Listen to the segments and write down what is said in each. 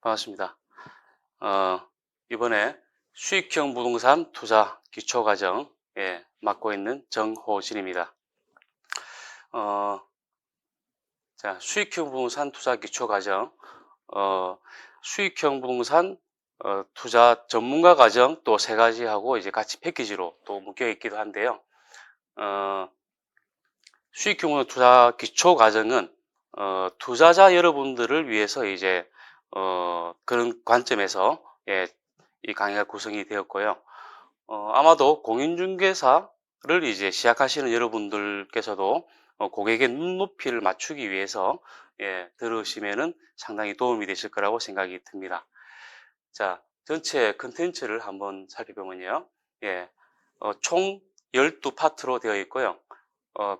반갑습니다. 어, 이번에 수익형 부동산 투자 기초과정 맡고 있는 정호진입니다. 어, 자, 수익형 부동산 투자 기초과정, 수익형 부동산 투자 전문가 과정 또 세 가지 하고 이제 같이 패키지로 또 묶여 있기도 한데요. 수익형 투자 기초과정은 투자자 여러분들을 위해서 이제 그런 관점에서 이 강의가 구성이 되었고요. 아마도 공인중개사를 이제 시작하시는 여러분들께서도 고객의 눈높이를 맞추기 위해서 들으시면은 상당히 도움이 되실 거라고 생각이 듭니다. 자, 전체 컨텐츠를 한번 살펴보면요. 총 12파트로 되어 있고요.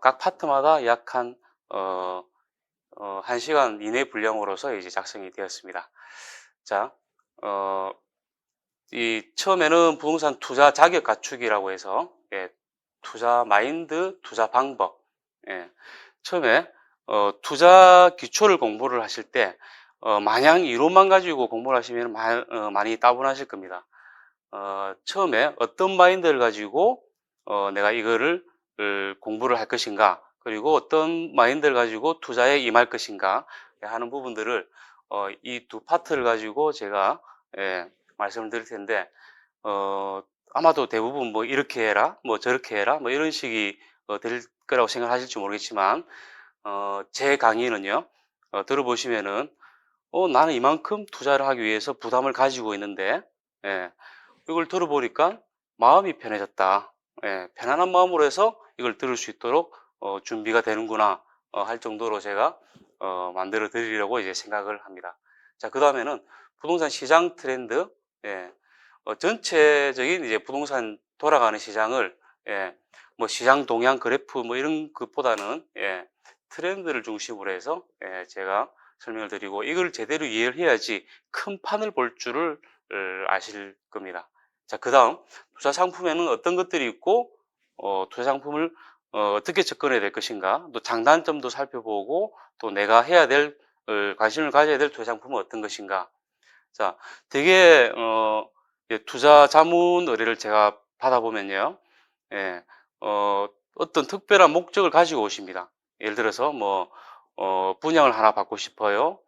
각 파트마다 약 한 1시간 이내 분량으로서 이제 작성이 되었습니다. 자, 처음에는 부동산 투자 자격 갖추기라고 해서, 투자 마인드, 투자 방법. 처음에, 투자 기초를 공부를 하실 때, 마냥 이론만 가지고 공부를 하시면 많이 따분하실 겁니다. 처음에 어떤 마인드를 가지고, 내가 이거를 공부를 할 것인가, 그리고 어떤 마인드를 가지고 투자에 임할 것인가 하는 부분들을 이 두 파트를 가지고 제가 말씀을 드릴 텐데 아마도 대부분 뭐 이렇게 해라 뭐 저렇게 해라 뭐 이런 식이 될 거라고 생각하실지 모르겠지만 제 강의는요 들어보시면은 나는 이만큼 투자를 하기 위해서 부담을 가지고 있는데 이걸 들어보니까 마음이 편해졌다. 편안한 마음으로 해서 이걸 들을 수 있도록 준비가 되는구나 할 정도로 제가 만들어 드리려고 이제 생각을 합니다. 자, 그 다음에는 부동산 시장 트렌드, 전체적인 이제 부동산 돌아가는 시장을 뭐 시장 동향 그래프 뭐 이런 것보다는 트렌드를 중심으로 해서 제가 설명을 드리고 이걸 제대로 이해를 해야지 큰 판을 볼 줄을 아실 겁니다. 자, 그 다음 투자 상품에는 어떤 것들이 있고 투자 상품을 어떻게 접근해야 될 것인가, 또 장단점도 살펴보고 또 내가 해야 될 관심을 가져야 될 투자 상품은 어떤 것인가. 자, 되게 투자 자문 의뢰를 제가 받아보면요, 어떤 특별한 목적을 가지고 오십니다. 예를 들어서 뭐 분양을 하나 받고 싶어요.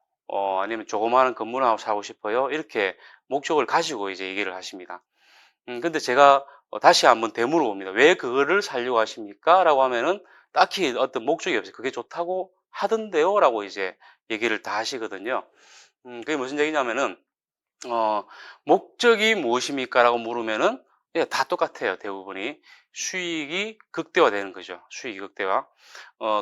아니면 조그마한 건물 하나 사고 싶어요. 이렇게 목적을 가지고 이제 얘기를 하십니다. 근데 제가 다시 한번 되물어 봅니다. 왜 그거를 살려고 하십니까? 라고 하면은 딱히 어떤 목적이 없어요. 그게 좋다고 하던데요? 라고 이제 얘기를 다 하시거든요. 그게 무슨 얘기냐면은, 목적이 무엇입니까? 라고 물으면은, 다 똑같아요. 대부분이. 수익이 극대화되는 거죠. 수익이 극대화.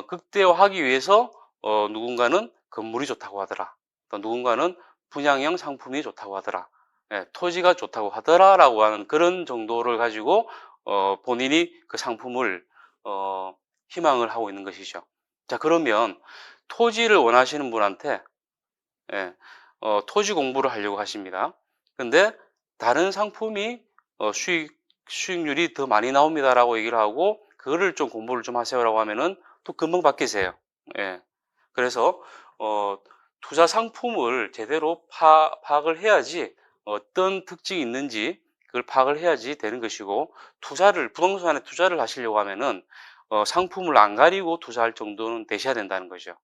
극대화하기 위해서, 누군가는 건물이 좋다고 하더라. 또 누군가는 분양형 상품이 좋다고 하더라. 토지가 좋다고 하더라라고 하는 그런 정도를 가지고 본인이 그 상품을 희망을 하고 있는 것이죠. 자, 그러면 토지를 원하시는 분한테 토지 공부를 하려고 하십니다. 근데 다른 상품이 수익률이 더 많이 나옵니다라고 얘기를 하고 그거를 좀 공부를 좀 하세요라고 하면은 또 금방 바뀌세요. 그래서 투자 상품을 제대로 파악을 해야지 어떤 특징이 있는지 그걸 파악을 해야지 되는 것이고, 부동산에 투자를 하시려고 하면은 상품을 안 가리고 투자할 정도는 되셔야 된다는 거죠.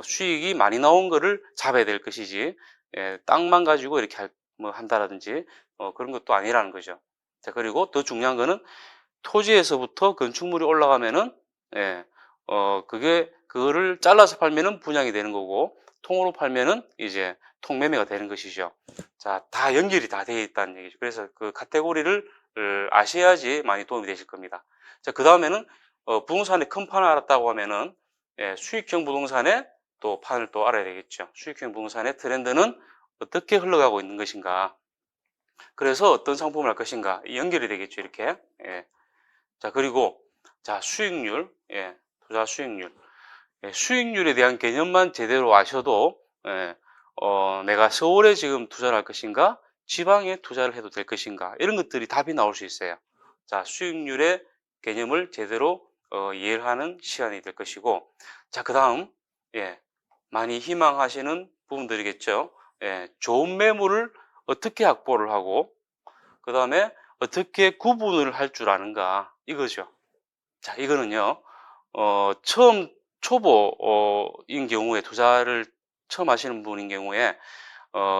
수익이 많이 나온 거를 잡아야 될 것이지 땅만 가지고 이렇게 뭐 한다라든지 그런 것도 아니라는 거죠. 자, 그리고 더 중요한 거는 토지에서부터 건축물이 올라가면은 그거를 잘라서 팔면은 분양이 되는 거고 통으로 팔면은 이제 통매매가 되는 것이죠. 자, 다 연결이 다 되어 있다는 얘기죠. 그래서 그 카테고리를 아셔야지 많이 도움이 되실 겁니다. 자, 그 다음에는 부동산의 큰 판을 알았다고 하면은 수익형 부동산의 또 판을 또 알아야 되겠죠. 수익형 부동산의 트렌드는 어떻게 흘러가고 있는 것인가. 그래서 어떤 상품을 할 것인가. 연결이 되겠죠. 이렇게. 자, 그리고 자, 수익률. 투자 수익률. 수익률에 대한 개념만 제대로 아셔도 내가 서울에 지금 투자를 할 것인가 지방에 투자를 해도 될 것인가 이런 것들이 답이 나올 수 있어요. 자, 수익률의 개념을 제대로 이해를 하는 시간이 될 것이고, 자, 그 다음 많이 희망하시는 부분들이겠죠. 좋은 매물을 어떻게 확보를 하고, 그 다음에 어떻게 구분을 할 줄 아는가, 이거죠. 자, 이거는요, 처음 초보인 경우에, 투자를 처음 하시는 분인 경우에,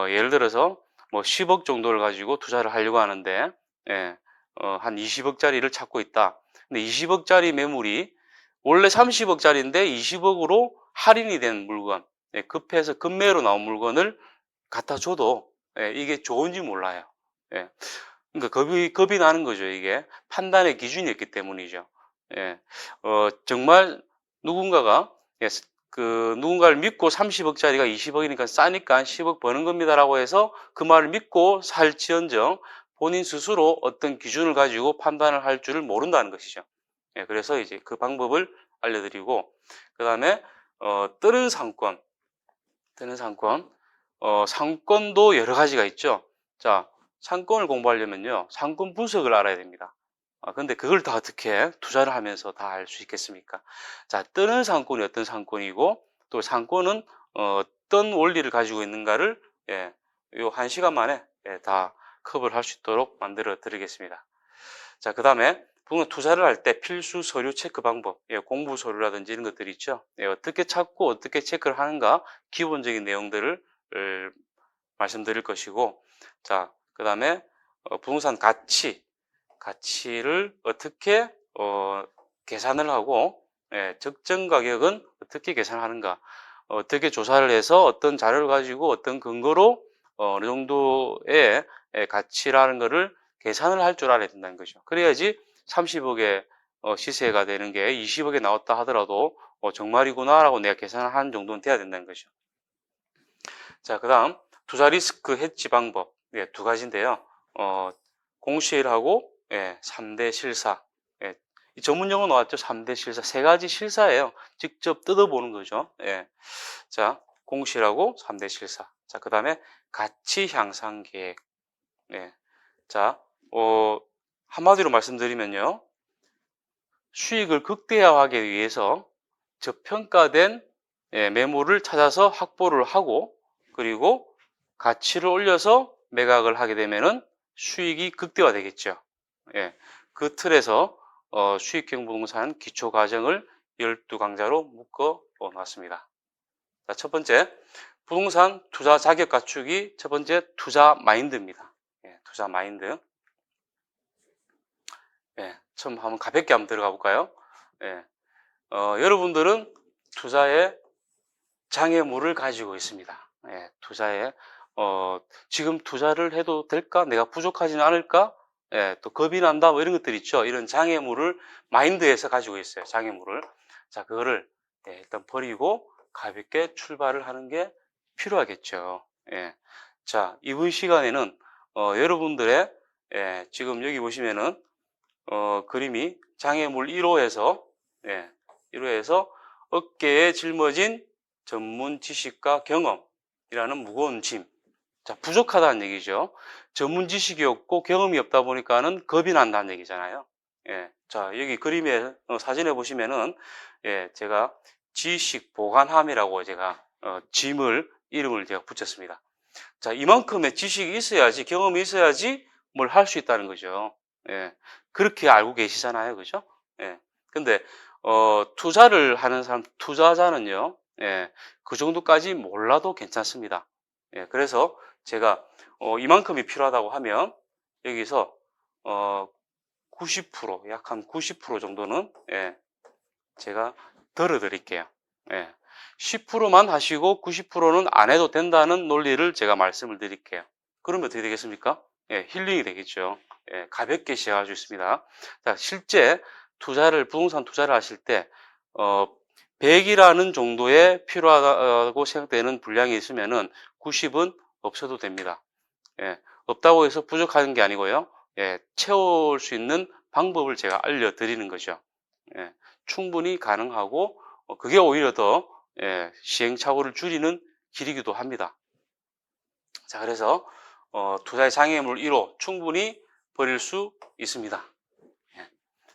예를 들어서 뭐 10억 정도를 가지고 투자를 하려고 하는데, 한 20억짜리를 찾고 있다. 근데 20억짜리 매물이 원래 30억짜리인데 20억으로 할인이 된 물건, 급해서 급매로 나온 물건을 갖다 줘도 이게 좋은지 몰라요. 예. 그러니까 겁이 나는 거죠. 이게 판단의 기준이 없기 때문이죠. 예. 정말 누군가가, 누군가를 믿고 30억짜리가 20억이니까 싸니까 10억 버는 겁니다라고 해서 그 말을 믿고 살지언정 본인 스스로 어떤 기준을 가지고 판단을 할 줄을 모른다는 것이죠. 그래서 이제 그 방법을 알려드리고, 그 다음에 뜨는 상권, 상권도 여러 가지가 있죠. 자, 상권을 공부하려면요, 상권 분석을 알아야 됩니다. 근데 그걸 다 어떻게 투자를 하면서 다 알 수 있겠습니까? 자, 뜨는 상권이 어떤 상권이고, 또 상권은 어떤 원리를 가지고 있는가를, 요 1시간 만에 다 커버를 할 수 있도록 만들어 드리겠습니다. 자, 그 다음에 투자를 할 때 필수 서류 체크 방법, 공부 서류라든지 이런 것들이 있죠. 어떻게 찾고 어떻게 체크를 하는가, 기본적인 내용들을 말씀드릴 것이고, 자, 그 다음에 부동산 가치를 어떻게 계산을 하고, 적정 가격은 어떻게 계산하는가, 어떻게 조사를 해서 어떤 자료를 가지고 어떤 근거로 어느 정도의 가치라는 것을 계산을 할 줄 알아야 된다는 거죠. 그래야지 30억의 시세가 되는 게 20억에 나왔다 하더라도 정말이구나라고 내가 계산을 하는 정도는 돼야 된다는 거죠. 자, 그 다음 투자 리스크 해지 방법, 두 가지인데요. 공시일하고 3대 실사. 이 전문 용어 나왔죠? 3대 실사. 세 가지 실사예요. 직접 뜯어보는 거죠. 자, 공시일하고 3대 실사. 자, 그 다음에 가치 향상 계획. 자, 한마디로 말씀드리면요, 수익을 극대화하기 위해서 저평가된 매물을 찾아서 확보를 하고, 그리고 가치를 올려서 매각을 하게 되면은 수익이 극대화되겠죠. 그 틀에서 수익형 부동산 기초 과정을 12강좌로 묶어 놨습니다. 자, 첫 번째, 부동산 투자 자격 갖추기. 첫 번째, 투자 마인드입니다. 투자 마인드. 처음 가볍게 한번 들어가 볼까요? 여러분들은 투자에 장애물을 가지고 있습니다. 투자에 지금 투자를 해도 될까? 내가 부족하지는 않을까? 또 겁이 난다, 뭐 이런 것들 있죠. 이런 장애물을 마인드에서 가지고 있어요. 장애물을. 자, 그거를 일단 버리고 가볍게 출발을 하는 게 필요하겠죠. 자, 이번 시간에는 여러분들의 지금 여기 보시면은 그림이 장애물 1호에서 1호에서 어깨에 짊어진 전문 지식과 경험이라는 무거운 짐. 자, 부족하다는 얘기죠. 전문 지식이 없고 경험이 없다 보니까는 겁이 난다는 얘기잖아요. 자, 여기 그림에 사진에 보시면은 제가 지식 보관함이라고 제가 이름을 제가 붙였습니다. 자, 이만큼의 지식이 있어야지, 경험이 있어야지 뭘 할 수 있다는 거죠. 그렇게 알고 계시잖아요. 그죠? 근데 투자를 하는 사람, 투자자는요, 그 정도까지 몰라도 괜찮습니다. 그래서 제가 이만큼이 필요하다고 하면 여기서 90%, 약 한 90% 정도는 제가 덜어 드릴게요. 10%만 하시고 90%는 안 해도 된다는 논리를 제가 말씀을 드릴게요. 그러면 어떻게 되겠습니까? 힐링이 되겠죠. 가볍게 시작할 수 있습니다. 자, 실제 부동산 투자를 하실 때 100이라는 정도의 필요하다고 생각되는 분량이 있으면은 90은 없어도 됩니다. 없다고 해서 부족한 게 아니고요. 채울 수 있는 방법을 제가 알려드리는 거죠. 충분히 가능하고 그게 오히려 더 시행착오를 줄이는 길이기도 합니다. 자, 그래서 투자의 장애물 1호 충분히 버릴 수 있습니다.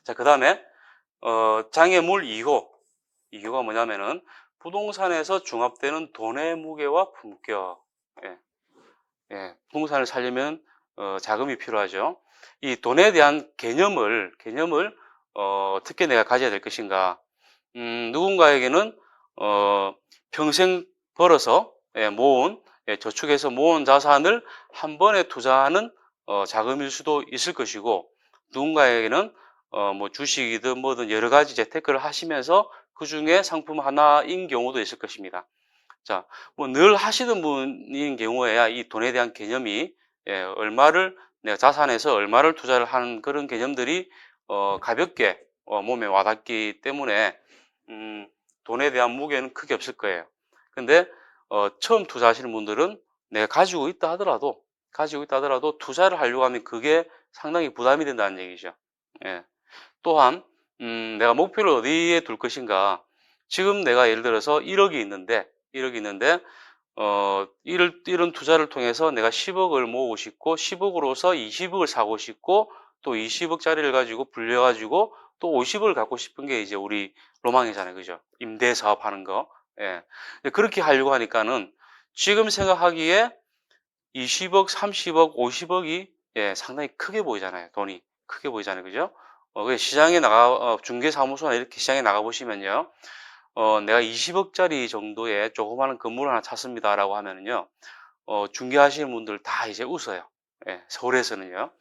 자, 그 다음에 장애물 2호. 2호가 뭐냐면은 부동산에서 중합되는 돈의 무게와 품격. 예, 부동산을 살려면 자금이 필요하죠. 이 돈에 대한 개념을 어떻게 내가 가져야 될 것인가. 누군가에게는 평생 벌어서 모은 저축해서 모은 자산을 한 번에 투자하는 자금일 수도 있을 것이고, 누군가에게는 뭐 주식이든 뭐든 여러 가지 재테크를 하시면서 그 중에 상품 하나인 경우도 있을 것입니다. 자, 뭐 늘 하시는 분인 경우에야 이 돈에 대한 개념이 얼마를 내가 자산에서 얼마를 투자를 하는 그런 개념들이 가볍게 몸에 와닿기 때문에 돈에 대한 무게는 크게 없을 거예요. 근데 처음 투자하시는 분들은 내가 가지고 있다 하더라도 투자를 하려고 하면 그게 상당히 부담이 된다는 얘기죠. 예. 또한 내가 목표를 어디에 둘 것인가. 지금 내가 예를 들어서 1억이 있는데 이런 투자를 통해서 내가 10억을 모으고 싶고 10억으로서 20억을 사고 싶고 또 20억짜리를 가지고 불려가지고 또 50억을 갖고 싶은 게 이제 우리 로망이잖아요. 그죠? 임대 사업하는 거. 예. 그렇게 하려고 하니까는 지금 생각하기에 20억, 30억, 50억이 상당히 크게 보이잖아요. 돈이 크게 보이잖아요. 그죠? 시장에 중개사무소나 이렇게 시장에 나가 보시면요. 내가 20억짜리 정도의 조그마한 건물 하나 찼습니다라고 하면은요. 중개하시는 분들 다 이제 웃어요. 예, 서울에서는요.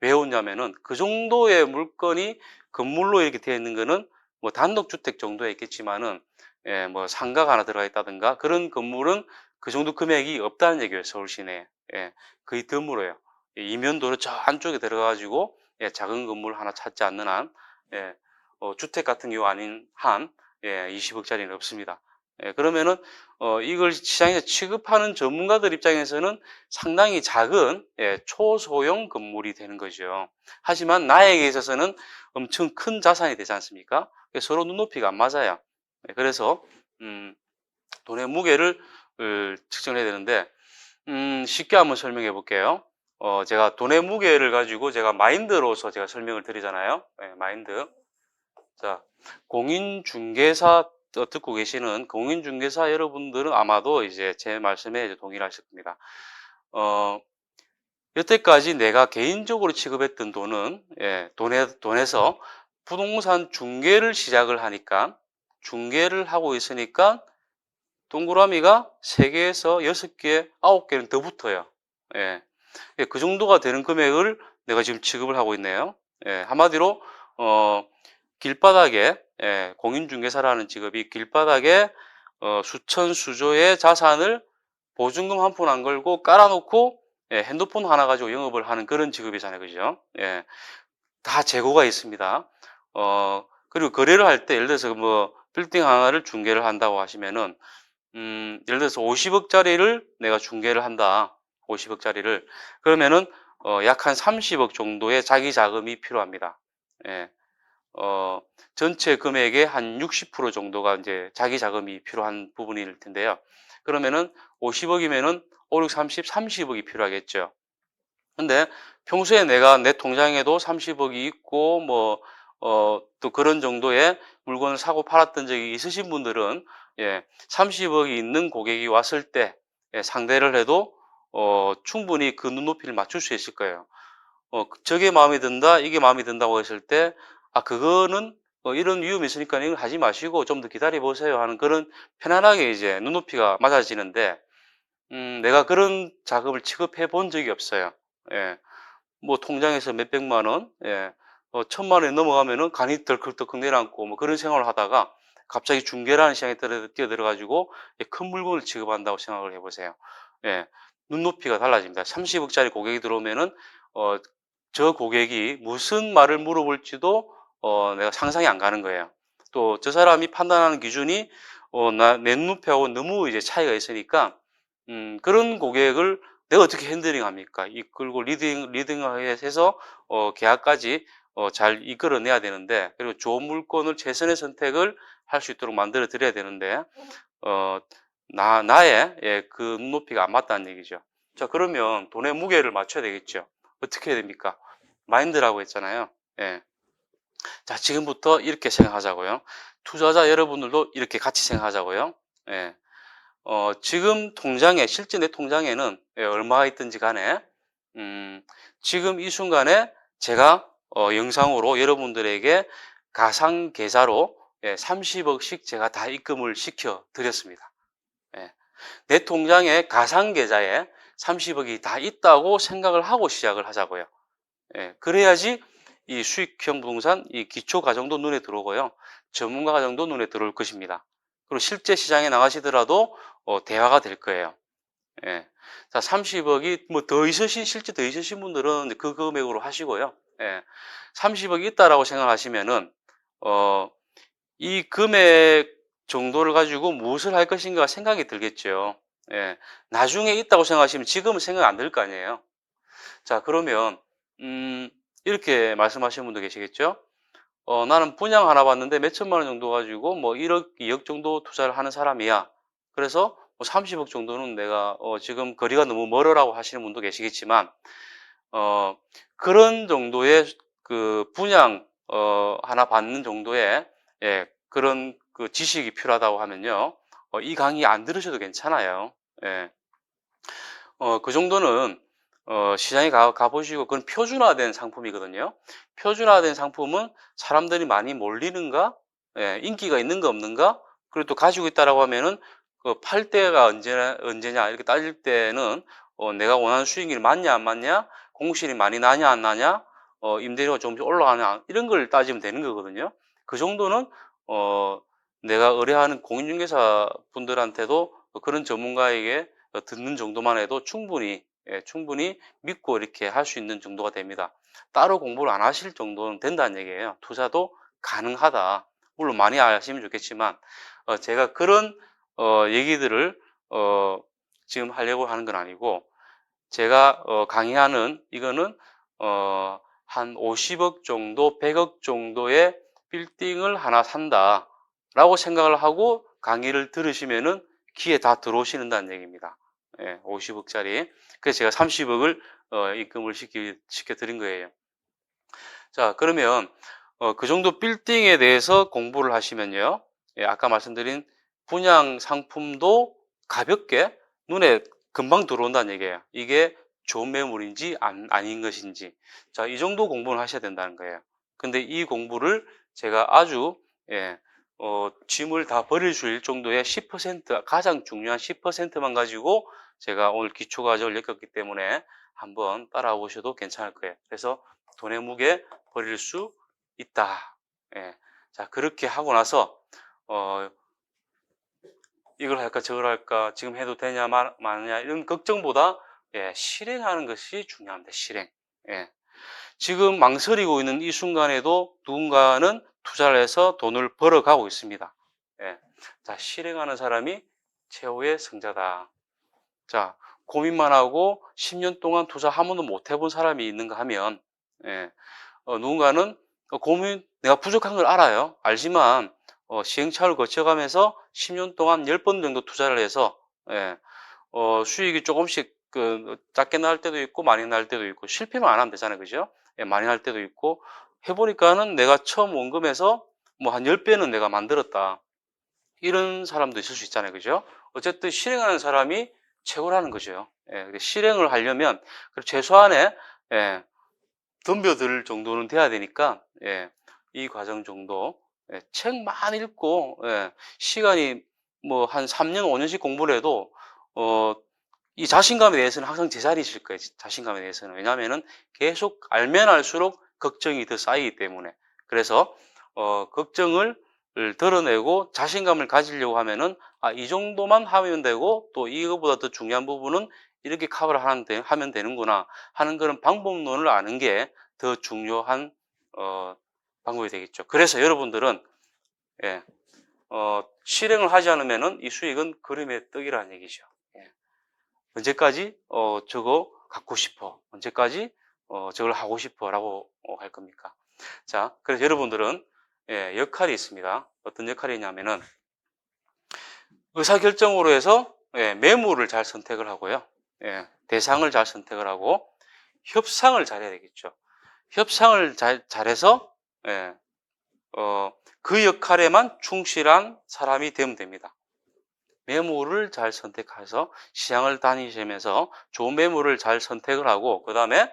왜 웃냐면은 그 정도의 물건이 건물로 이렇게 되어 있는 거는 뭐 단독주택 정도에 있겠지만은 뭐 상가가 하나 들어가 있다든가 그런 건물은 그 정도 금액이 없다는 얘기예요. 서울 시내에. 예, 거의 드물어요. 이면도로 저 안쪽에 들어가가지고 작은 건물 하나 찾지 않는 한 예, 주택 같은 경우 아닌 한 20억짜리는 없습니다. 그러면은 이걸 시장에서 취급하는 전문가들 입장에서는 상당히 작은 초소형 건물이 되는 거죠. 하지만 나에게 있어서는 엄청 큰 자산이 되지 않습니까? 서로 눈높이가 안 맞아요. 그래서 돈의 무게를 측정해야 되는데 쉽게 한번 설명해 볼게요. 제가 돈의 무게를 가지고 제가 마인드로서 제가 설명을 드리잖아요. 마인드. 자, 공인중개사 듣고 계시는 공인중개사 여러분들은 아마도 이제 제 말씀에 이제 동의를 하실 겁니다. 여태까지 내가 개인적으로 취급했던 돈은, 돈에서 부동산 중개를 시작을 하니까, 중개를 하고 있으니까 동그라미가 3개에서 6개, 9개는 더 붙어요. 예. 그 정도가 되는 금액을 내가 지금 취급을 하고 있네요. 한마디로, 길바닥에, 공인중개사라는 직업이 길바닥에 수천, 수조의 자산을 보증금 한 푼 안 걸고 깔아놓고 핸드폰 하나 가지고 영업을 하는 그런 직업이잖아요. 그죠? 다 재고가 있습니다. 그리고 거래를 할 때 예를 들어서 뭐 빌딩 하나를 중개를 한다고 하시면은 예를 들어서 50억짜리를 내가 중개를 한다. 50억짜리를. 그러면은, 약 한 30억 정도의 자기 자금이 필요합니다. 예. 전체 금액의 한 60% 정도가 이제 자기 자금이 필요한 부분일 텐데요. 그러면은 50억이면은 5, 6, 30, 30억이 필요하겠죠. 근데 평소에 내가 내 통장에도 30억이 있고, 또 그런 정도의 물건을 사고 팔았던 적이 있으신 분들은, 30억이 있는 고객이 왔을 때, 상대를 해도, 충분히 그 눈높이를 맞출 수 있을 거예요. 저게 마음에 든다, 이게 마음에 든다고 했을 때, 그거는 이런 위험이 있으니까 이걸 하지 마시고 좀 더 기다려 보세요 하는 그런 편안하게 이제 눈높이가 맞아지는데, 내가 그런 작업을 취급해 본 적이 없어요. 예. 뭐 통장에서 몇백만 원, 1,000만 원이 넘어가면은 간이 덜컥덜컥 내려앉고 뭐 그런 생활을 하다가 갑자기 중개라는 시장에 뛰어들어가지고 큰 물건을 취급한다고 생각을 해보세요. 예. 눈높이가 달라집니다. 30억짜리 고객이 들어오면은, 어, 저 고객이 무슨 말을 물어볼지도, 내가 상상이 안 가는 거예요. 또 저 사람이 판단하는 기준이, 내 눈높이하고 너무 이제 차이가 있으니까, 그런 고객을 내가 어떻게 핸들링 합니까? 이끌고 리딩해서 계약까지 잘 이끌어내야 되는데, 그리고 좋은 물건을 최선의 선택을 할 수 있도록 만들어 드려야 되는데, 어, 나의 그 눈높이가 안 맞다는 얘기죠. 자, 그러면 돈의 무게를 맞춰야 되겠죠. 어떻게 해야 됩니까? 마인드라고 했잖아요. 예. 자, 지금부터 이렇게 생각하자고요. 투자자 여러분들도 이렇게 같이 생각하자고요. 예. 지금 통장에, 실제 내 통장에는 얼마가 있든지 간에, 지금 이 순간에 제가 영상으로 여러분들에게 가상 계좌로 30억씩 제가 다 입금을 시켜 드렸습니다. 예. 내 통장에 가상 계좌에 30억이 다 있다고 생각을 하고 시작을 하자고요. 예. 그래야지 이 수익형 부동산, 이 기초 과정도 눈에 들어오고요. 전문가 과정도 눈에 들어올 것입니다. 그리고 실제 시장에 나가시더라도 대화가 될 거예요. 예. 자, 30억이 뭐 실제 더 있으신 분들은 그 금액으로 하시고요. 예. 30억이 있다라고 생각하시면은, 이 금액 정도를 가지고 무엇을 할 것인가 생각이 들겠죠. 예. 나중에 있다고 생각하시면 지금은 생각 안 들 거 아니에요. 자, 그러면, 이렇게 말씀하시는 분도 계시겠죠? 나는 분양 하나 봤는데 몇 천만 원 정도 가지고 뭐 1억, 2억 정도 투자를 하는 사람이야. 그래서 뭐 30억 정도는 내가 지금 거리가 너무 멀어라고 하시는 분도 계시겠지만, 어, 그런 정도의 그 분양 하나 받는 정도의 그런 그 지식이 필요하다고 하면요. 이 강의 안 들으셔도 괜찮아요. 예. 그 정도는 시장에 가보시고 그건 표준화된 상품이거든요. 표준화된 상품은 사람들이 많이 몰리는가, 인기가 있는가 없는가, 그리고 또 가지고 있다라고 하면은 그 팔 때가 언제냐 이렇게 따질 때는 내가 원하는 수익률이 맞냐 안 맞냐, 공실이 많이 나냐 안 나냐, 임대료가 조금씩 올라가냐 이런 걸 따지면 되는 거거든요. 그 정도는 내가 의뢰하는 공인중개사 분들한테도 그런 전문가에게 듣는 정도만 해도 충분히 믿고 이렇게 할 수 있는 정도가 됩니다. 따로 공부를 안 하실 정도는 된다는 얘기예요. 투자도 가능하다. 물론 많이 아시면 좋겠지만, 제가 그런, 얘기들을, 지금 하려고 하는 건 아니고, 제가, 강의하는 이거는, 한 50억 정도, 100억 정도의 빌딩을 하나 산다. 라고 생각을 하고 강의를 들으시면은 귀에 다 들어오시는다는 얘기입니다. 50억짜리. 그래서 제가 30억을 입금을 시켜드린 거예요. 자, 그러면 그 정도 빌딩에 대해서 공부를 하시면요. 아까 말씀드린 분양 상품도 가볍게 눈에 금방 들어온다는 얘기예요. 이게 좋은 매물인지 아닌 것인지. 자, 이 정도 공부를 하셔야 된다는 거예요. 근데 이 공부를 제가 아주 짐을 다 버릴 수 있을 정도의 10%, 가장 중요한 10%만 가지고 제가 오늘 기초 과정을 엮었기 때문에 한번 따라와 보셔도 괜찮을 거예요. 그래서 돈의 무게 버릴 수 있다. 예. 자, 그렇게 하고 나서, 이걸 할까, 저걸 할까, 지금 해도 되냐, 마느냐, 이런 걱정보다, 실행하는 것이 중요합니다. 실행. 예. 지금 망설이고 있는 이 순간에도 누군가는 투자를 해서 돈을 벌어가고 있습니다. 예. 자, 실행하는 사람이 최후의 승자다. 자, 고민만 하고 10년 동안 투자 한 번도 못 해본 사람이 있는가 하면, 누군가는 내가 부족한 걸 알아요. 알지만, 시행착오를 거쳐가면서 10년 동안 10번 정도 투자를 해서, 수익이 조금씩 작게 날 때도 있고, 많이 날 때도 있고, 실패만 안 하면 되잖아요. 그죠? 많이 날 때도 있고, 해보니까는 내가 처음 원금에서 뭐 한 10배는 내가 만들었다. 이런 사람도 있을 수 있잖아요. 그죠? 어쨌든 실행하는 사람이 최고라는 거죠. 실행을 하려면, 최소한의, 덤벼들 정도는 돼야 되니까, 이 과정 정도, 책만 읽고, 시간이 뭐 한 3년, 5년씩 공부를 해도, 이 자신감에 대해서는 항상 제자리이실 거예요. 자신감에 대해서는. 왜냐하면은 계속 알면 알수록 걱정이 더 쌓이기 때문에. 그래서, 걱정을 덜어내고 자신감을 가지려고 하면은, 이 정도만 하면 되고, 또 이거보다 더 중요한 부분은 이렇게 커버를 하면 되는구나 하는 그런 방법론을 아는 게 더 중요한, 방법이 되겠죠. 그래서 여러분들은, 예, 실행을 하지 않으면은 이 수익은 그림의 떡이라는 얘기죠. 예. 언제까지, 저거 갖고 싶어? 언제까지, 저걸 하고 싶어? 라고 할 겁니까? 자, 그래서 여러분들은, 역할이 있습니다. 어떤 역할이 있냐면은, 의사결정으로 해서, 매물을 잘 선택을 하고요. 대상을 잘 선택을 하고, 협상을 잘해야 되겠죠. 협상을 잘해서, 그 역할에만 충실한 사람이 되면 됩니다. 매물을 잘 선택해서 시장을 다니시면서 좋은 매물을 잘 선택을 하고, 그 다음에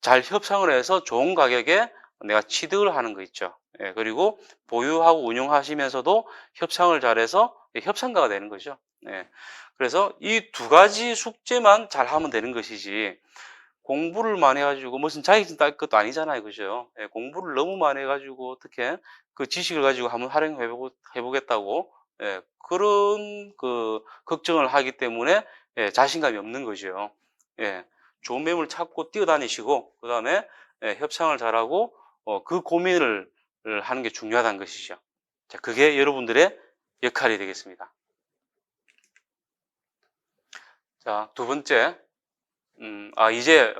잘 협상을 해서 좋은 가격에 내가 취득을 하는 거 있죠. 예, 그리고 보유하고 운용하시면서도 협상을 잘해서 협상가가 되는 거죠. 예, 그래서 이 두 가지 숙제만 잘 하면 되는 것이지, 공부를 많이 해가지고 무슨 자격증 딸 것도 아니잖아요. 그죠? 예, 공부를 너무 많이 해가지고 어떻게 그 지식을 가지고 한번 해보겠다고, 예, 그런 그 걱정을 하기 때문에, 예, 자신감이 없는 거죠. 예, 좋은 매물 찾고 뛰어다니시고, 그 다음에, 예, 협상을 잘하고, 그 고민을 하는 게 중요하다는 것이죠. 자, 그게 여러분들의 역할이 되겠습니다. 자, 두 번째, 이제,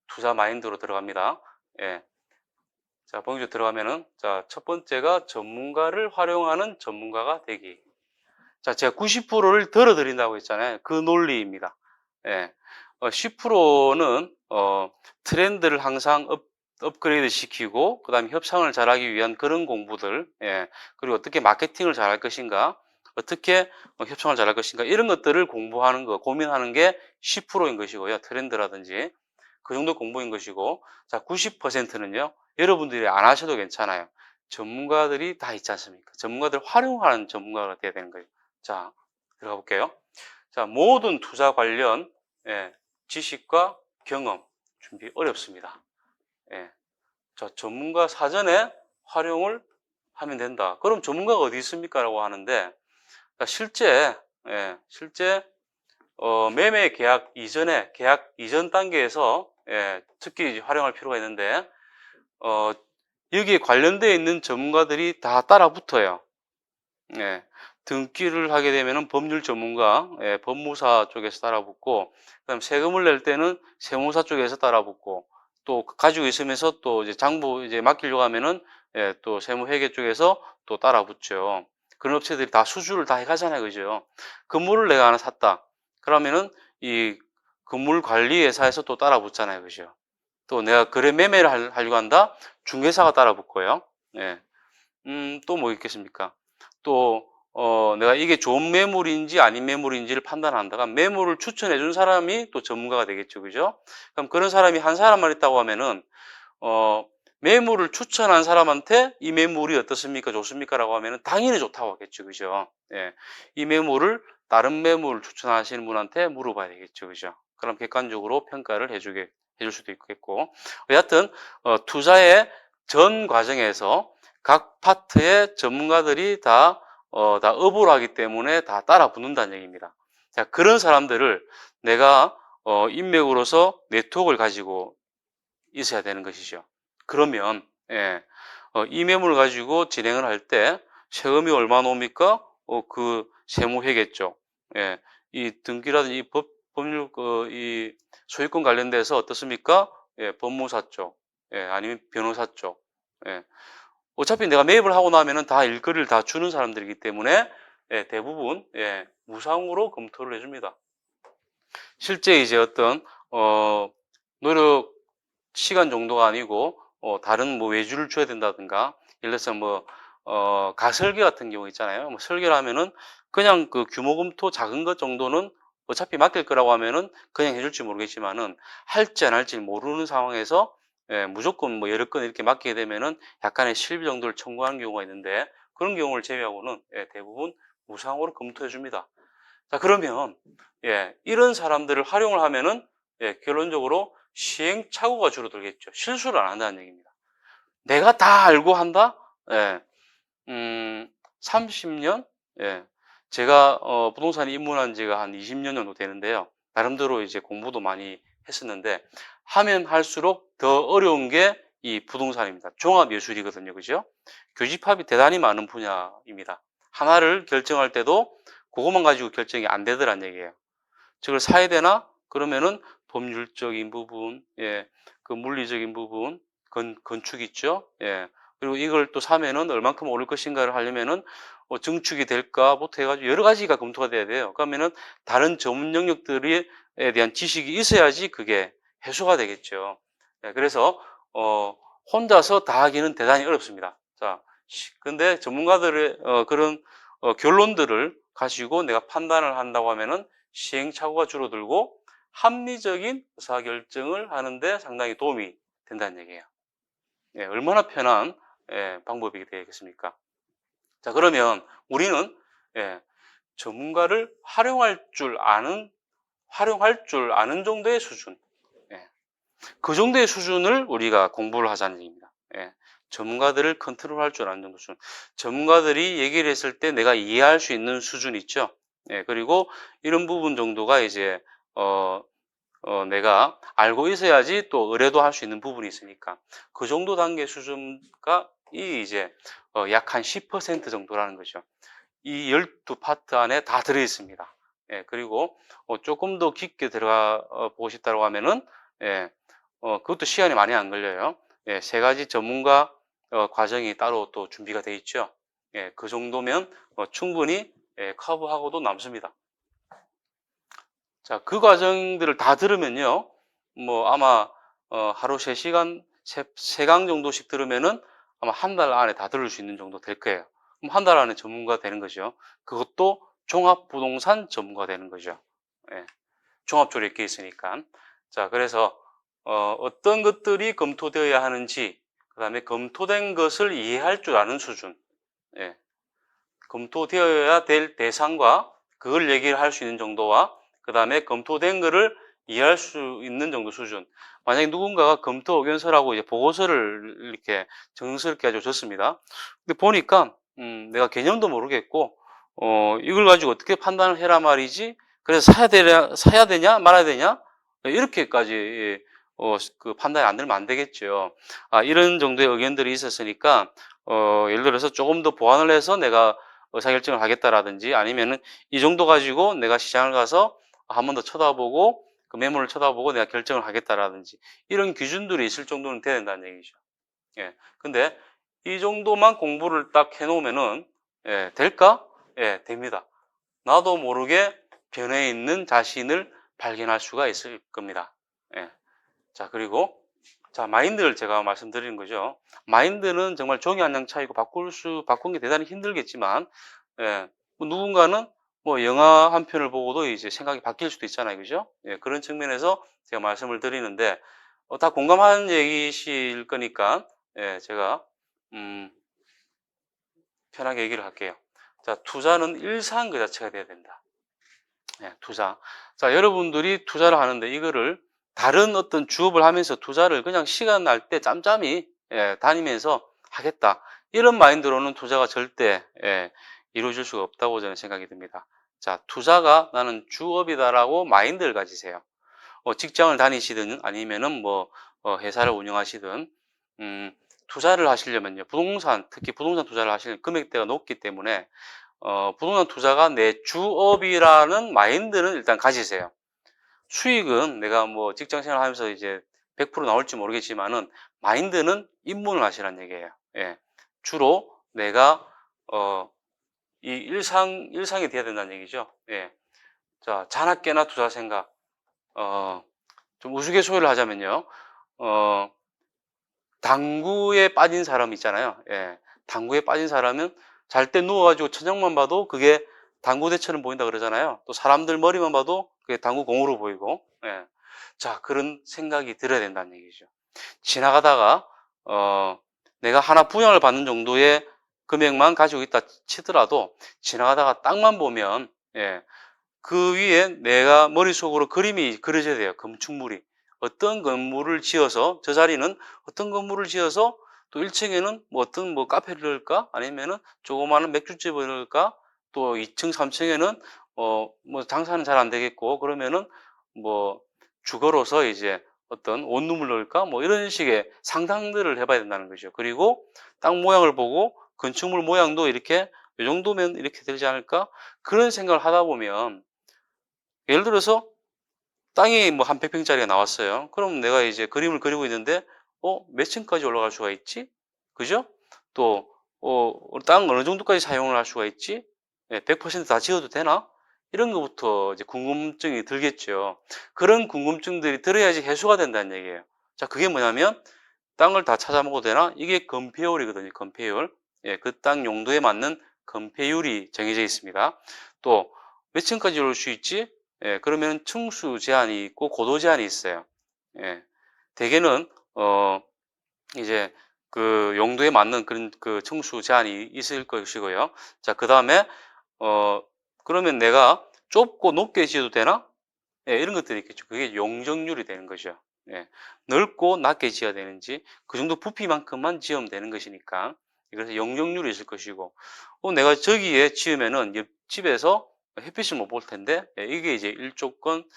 투자 마인드로 들어갑니다. 예. 자, 본격적으로 들어가면은, 자, 첫 번째가 전문가를 활용하는 전문가가 되기. 자, 제가 90%를 덜어드린다고 했잖아요. 그 논리입니다. 예. 10%는, 트렌드를 항상 업그레이드 시키고, 그 다음에 협상을 잘하기 위한 그런 공부들, 예. 그리고 어떻게 마케팅을 잘할 것인가, 어떻게 협상을 잘할 것인가, 이런 것들을 공부하는 거, 고민하는 게 10%인 것이고요. 트렌드라든지. 그 정도 공부인 것이고, 자, 90%는요, 여러분들이 안 하셔도 괜찮아요. 전문가들이 다 있지 않습니까? 전문가들 활용하는 전문가가 돼야 되는 거예요. 자, 들어가 볼게요. 자, 모든 투자 관련, 예, 지식과 경험 준비 어렵습니다. 예. 자, 전문가 사전에 활용을 하면 된다. 그럼 전문가가 어디 있습니까? 라고 하는데, 자, 실제, 매매 계약 이전에, 계약 이전 단계에서, 예, 특히 활용할 필요가 있는데, 어, 여기에 관련되어 있는 전문가들이 다 따라 붙어요. 예, 등기를 하게 되면은 법률 전문가, 예, 법무사 쪽에서 따라붙고, 그다음 세금을 낼 때는 세무사 쪽에서 따라붙고, 또 가지고 있으면서 또 이제 장부 이제 맡기려고 하면은, 예, 또 세무회계 쪽에서 또 따라붙죠. 그런 업체들이 다 수주를 다 해가잖아요, 그죠? 건물을 내가 하나 샀다. 그러면은 이 건물 관리 회사에서 또 따라붙잖아요, 그죠? 또 내가 거래 매매를 하려고 한다. 중개사가 따라붙고요. 예. 또 뭐 있겠습니까? 또, 내가 이게 좋은 매물인지 아닌 매물인지를 판단한다가 매물을 추천해 준 사람이 또 전문가가 되겠죠. 그죠? 그럼 그런 사람이 한 사람만 있다고 하면은, 어, 매물을 추천한 사람한테 이 매물이 어떻습니까? 좋습니까? 라고 하면은 당연히 좋다고 하겠죠. 그죠? 예. 이 매물을 다른 매물을 추천하시는 분한테 물어봐야 되겠죠. 그죠? 그럼 객관적으로 평가를 해줄 수도 있겠고. 여하튼, 투자의 전 과정에서 각 파트의 전문가들이 다 업을 하기 때문에 다 따라 붙는다는 얘기입니다. 자, 그런 사람들을 내가, 인맥으로서 네트워크를 가지고 있어야 되는 것이죠. 그러면, 예, 이 매물을 가지고 진행을 할 때 세금이 얼마 나옵니까? 그 세무회계죠. 예, 이 등기라든지 이 법률, 이 소유권 관련돼서 어떻습니까? 예, 법무사 쪽, 예, 아니면 변호사 쪽, 예. 어차피 내가 매입을 하고 나면은 다 일거리를 다 주는 사람들이기 때문에, 예, 대부분, 예, 무상으로 검토를 해줍니다. 실제 이제 어떤, 노력 시간 정도가 아니고, 다른 뭐 외주를 줘야 된다든가, 예를 들어서 뭐, 가설계 같은 경우 있잖아요. 뭐 설계를 하면은 그냥 그 규모 검토 작은 것 정도는 어차피 맡길 거라고 하면은 그냥 해줄지 모르겠지만은 할지 안 할지 모르는 상황에서, 예, 무조건 뭐 여러 건 이렇게 맡기게 되면은 약간의 실비 정도를 청구하는 경우가 있는데, 그런 경우를 제외하고는, 예, 대부분 무상으로 검토해 줍니다. 자, 그러면, 예, 이런 사람들을 활용을 하면은, 예, 결론적으로 시행착오가 줄어들겠죠. 실수를 안 한다는 얘기입니다. 내가 다 알고 한다? 예, 30년? 예. 제가, 부동산에 입문한 지가 한 20년 정도 되는데요. 나름대로 이제 공부도 많이 했었는데, 하면 할수록 더 어려운 게 이 부동산입니다. 종합예술이거든요. 그죠? 교집합이 대단히 많은 분야입니다. 하나를 결정할 때도 그것만 가지고 결정이 안 되더란 얘기예요. 저걸 사야 되나? 그러면은 법률적인 부분, 예, 그 물리적인 부분, 건축 있죠? 예. 그리고 이걸 또 사면은 얼만큼 오를 것인가를 하려면은 증축이 될까부터 해가지고 여러 가지가 검토가 돼야 돼요. 그러면은 다른 전문 영역들에 대한 지식이 있어야지 그게 해소가 되겠죠. 예, 그래서, 혼자서 다 하기는 대단히 어렵습니다. 자, 근데 전문가들의 그런 결론들을 가지고 내가 판단을 한다고 하면은 시행착오가 줄어들고 합리적인 의사결정을 하는데 상당히 도움이 된다는 얘기예요. 예, 얼마나 편한 방법이 되겠습니까? 자, 그러면 우리는 전문가를 활용할 줄 아는 정도의 수준, 예, 그 정도의 수준을 우리가 공부를 하자는 얘기입니다. 예, 전문가들을 컨트롤할 줄 아는 정도 수준. 전문가들이 얘기를 했을 때 내가 이해할 수 있는 수준 있죠. 예, 그리고 이런 부분 정도가 이제 내가 알고 있어야지 또 의뢰도 할 수 있는 부분이 있으니까 그 정도 단계 수준가 이제 약 한 10% 정도라는 거죠. 이 12파트 안에 다 들어 있습니다. 예, 그리고 조금 더 깊게 들어가 보고 싶다고 하면은 예, 그것도 시간이 많이 안 걸려요. 예, 세 가지 전문가 과정이 따로 또 준비가 돼 있죠. 예, 그 정도면 충분히 커버하고도 남습니다. 자, 그 과정들을 다 들으면요, 뭐 아마 하루 3시간, 3강 정도씩 들으면은 아마 한 달 안에 다 들을 수 있는 정도 될 거예요. 그럼 한 달 안에 전문가 되는 거죠. 그것도 종합부동산 전문가 되는 거죠. 예, 종합조례 껴 있으니까. 자, 그래서 어떤 것들이 검토되어야 하는지, 그 다음에 검토된 것을 이해할 줄 아는 수준, 예, 검토되어야 될 대상과 그걸 얘기를 할 수 있는 정도와 그 다음에 검토된 거를 이해할 수 있는 정도 수준. 만약에 누군가가 검토 의견서라고 이제 보고서를 이렇게 정성스럽게 가지고 줬습니다. 근데 보니까 내가 개념도 모르겠고 이걸 가지고 어떻게 판단을 해라 말이지. 그래서 사야 되냐 말아야 되냐 이렇게까지 그 판단이 안 되면 안 되겠죠. 아, 이런 정도의 의견들이 있었으니까 예를 들어서 조금 더 보완을 해서 내가 의사결정을 하겠다라든지 아니면은 이 정도 가지고 내가 시장을 가서 한 번 더 쳐다보고 그 매물을 쳐다보고 내가 결정을 하겠다라든지 이런 기준들이 있을 정도는 돼야 된다는 얘기죠. 예. 근데 이 정도만 공부를 딱 해놓으면은 될까? 예, 됩니다. 나도 모르게 변해 있는 자신을 발견할 수가 있을 겁니다. 예. 자, 그리고 자, 마인드를 제가 말씀드리는 거죠. 마인드는 정말 종이 한 장 차이고 바꾼 게 대단히 힘들겠지만, 뭐 누군가는 뭐 영화 한 편을 보고도 이제 생각이 바뀔 수도 있잖아요. 그죠? 예, 그런 측면에서 제가 말씀을 드리는데, 다 공감하는 얘기실 거니까, 제가, 편하게 얘기를 할게요. 자, 투자는 일상 그 자체가 돼야 된다. 투자. 자, 여러분들이 투자를 하는데 이거를 다른 어떤 주업을 하면서 투자를 그냥 시간 날 때 짬짬이 다니면서 하겠다. 이런 마인드로는 투자가 절대 이루어질 수가 없다고 저는 생각이 듭니다. 자, 투자가 나는 주업이다라고 마인드를 가지세요. 직장을 다니시든 아니면은 뭐 회사를 운영하시든 투자를 하시려면요. 특히 부동산 투자를 하시는 금액대가 높기 때문에 부동산 투자가 내 주업이라는 마인드는 일단 가지세요. 수익은 내가 뭐 직장 생활 하면서 이제 100% 나올지 모르겠지만은 마인드는 입문을 하시라는 얘기예요. 예. 주로 내가 이 일상이 돼야 된다는 얘기죠. 예. 자, 자나깨나 투자 생각. 좀 우스갯소리를 하자면요. 어, 당구에 빠진 사람 있잖아요. 예. 당구에 빠진 사람은 잘 때 누워가지고 천장만 봐도 그게 당구대처럼 보인다 그러잖아요. 또 사람들 머리만 봐도 그게 당구공으로 보이고. 예. 자, 그런 생각이 들어야 된다는 얘기죠. 지나가다가, 내가 하나 분양을 받는 정도의 금액만 가지고 있다 치더라도 지나가다가 땅만 보면, 그 위에 내가 머릿속으로 그림이 그려져야 돼요. 건축물이. 어떤 건물을 지어서, 저 자리는 어떤 건물을 지어서 또 1층에는 뭐 어떤 뭐 카페를 넣을까? 아니면은 조그마한 맥주집을 넣을까? 또 2층, 3층에는 뭐 장사는 잘 안 되겠고, 그러면은 뭐 주거로서 이제 어떤 원룸을 넣을까? 뭐 이런 식의 상상들을 해봐야 된다는 거죠. 그리고 땅 모양을 보고 건축물 모양도 이렇게 이 정도면 이렇게 되지 않을까? 그런 생각을 하다 보면 예를 들어서 땅이 뭐 한 100평짜리가 나왔어요. 그럼 내가 이제 그림을 그리고 있는데, 몇 층까지 올라갈 수가 있지? 그죠? 또, 땅 어느 정도까지 사용을 할 수가 있지? 100%다 지어도 되나? 이런 것부터 이제 궁금증이 들겠죠. 그런 궁금증들이 들어야지 해소가 된다는 얘기예요. 자, 그게 뭐냐면, 땅을 다 찾아 먹어도 되나? 이게 건폐율이거든요, 건폐율. 그 땅 용도에 맞는 건폐율이 정해져 있습니다. 또 몇 층까지 올 수 있지? 예, 그러면 층수 제한이 있고 고도 제한이 있어요. 예, 대개는 이제 그 용도에 맞는 그런 그 층수 제한이 있을 것이고요. 자, 그 다음에 그러면 내가 좁고 높게 지어도 되나? 예, 이런 것들이 있겠죠. 그게 용적률이 되는 거죠. 예, 넓고 낮게 지어야 되는지 그 정도 부피만큼만 지으면 되는 것이니까. 그래서 용적률이 있을 것이고, 내가 저기에 지으면은 옆집에서 햇빛을 못 볼 텐데, 예, 이게 이제 일조건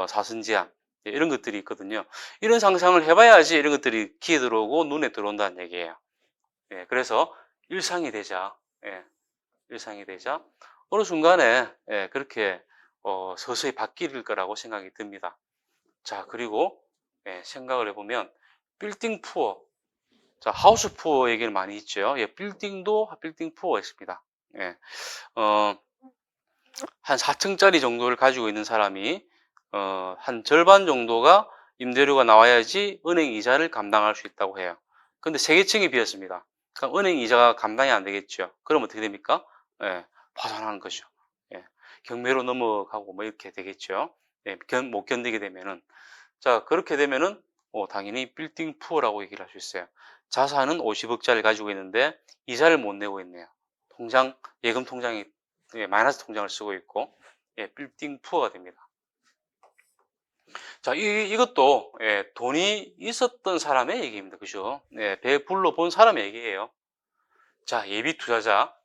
사선 제한, 예, 이런 것들이 있거든요. 이런 상상을 해봐야지 이런 것들이 귀에 들어오고 눈에 들어온다는 얘기예요. 예, 그래서 일상이 되자. 예, 일상이 되자. 어느 순간에 예, 그렇게 서서히 바뀔 거라고 생각이 듭니다. 자, 그리고 예, 생각을 해보면 빌딩 푸어, 자, 하우스 푸어 얘기를 많이 있죠. 예, 빌딩도 빌딩 푸어가 있습니다. 예, 어, 한 4층짜리 정도를 가지고 있는 사람이 한 절반 정도가 임대료가 나와야지 은행 이자를 감당할 수 있다고 해요. 근데 3개 층이 비었습니다. 그럼 은행 이자가 감당이 안 되겠죠. 그럼 어떻게 됩니까? 예, 파산하는 거죠. 예, 경매로 넘어가고 뭐 이렇게 되겠죠. 예, 못 견디게 되면은. 자, 그렇게 되면은 당연히 빌딩 푸어라고 얘기를 할 수 있어요. 자산은 50억짜리 가지고 있는데 이자를 못 내고 있네요. 통장, 예금 통장이 예, 마이너스 통장을 쓰고 있고 예, 빌딩 푸어가 됩니다. 자, 이것도 예, 돈이 있었던 사람의 얘기입니다. 그죠? 예, 배불러 본 사람의 얘기예요. 자, 예비 투자자